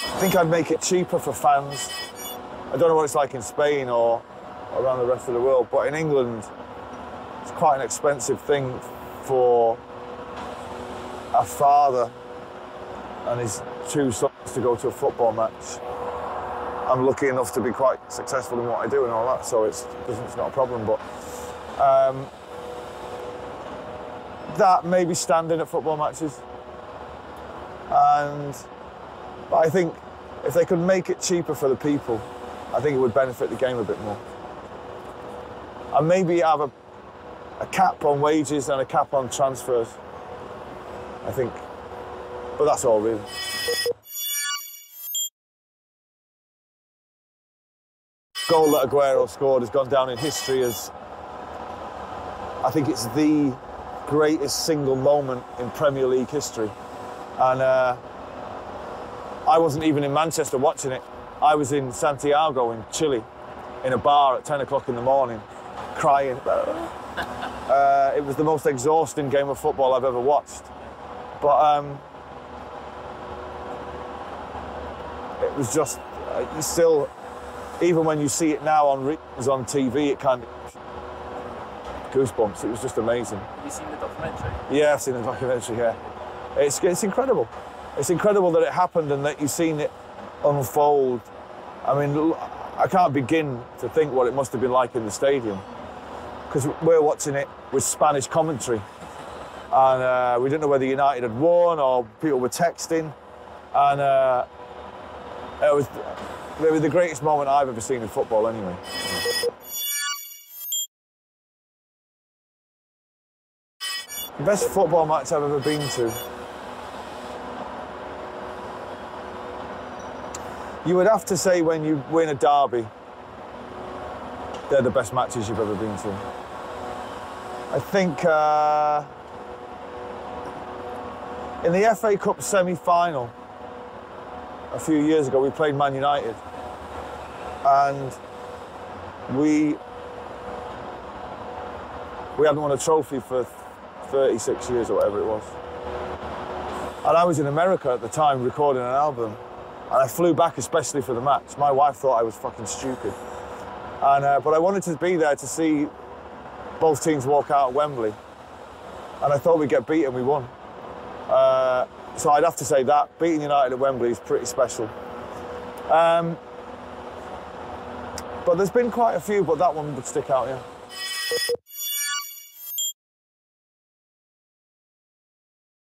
I think I'd make it cheaper for fans. I don't know what it's like in Spain or around the rest of the world, but in England, it's quite an expensive thing for a father and his two sons to go to a football match. I'm lucky enough to be quite successful in what I do and all that, so it's not a problem. But that maybe standing at football matches, but I think if they could make it cheaper for the people, I think it would benefit the game a bit more. And maybe have a cap on wages and a cap on transfers, I think. But that's all, really. The goal that Augero scored has gone down in history as, I think it's the greatest single moment in Premier League history. And I wasn't even in Manchester watching it. I was in Santiago in Chile, in a bar at 10 o'clock in the morning, crying. It was the most exhausting game of football I've ever watched. But it was just, you still, even when you see it now on TV, it kind of goosebumps. It was just amazing. Have you seen the documentary? Yeah, I've seen the documentary, yeah. It's incredible. It's incredible that it happened and that you've seen it unfold. I mean, I can't begin to think what it must have been like in the stadium, because we're watching it with Spanish commentary, and we didn't know whether United had won or people were texting, and it was maybe the greatest moment I've ever seen in football anyway. The best football match I've ever been to. You would have to say when you win a derby, they're the best matches you've ever been to. I think in the FA Cup semi-final a few years ago, we played Man United, and we hadn't won a trophy for 36 years or whatever it was. And I was in America at the time recording an album, and I flew back especially for the match. My wife thought I was fucking stupid. But I wanted to be there to see both teams walk out at Wembley. And I thought we'd get beat and we won. So I'd have to say that. Beating United at Wembley is pretty special. But there's been quite a few, but that one would stick out, yeah.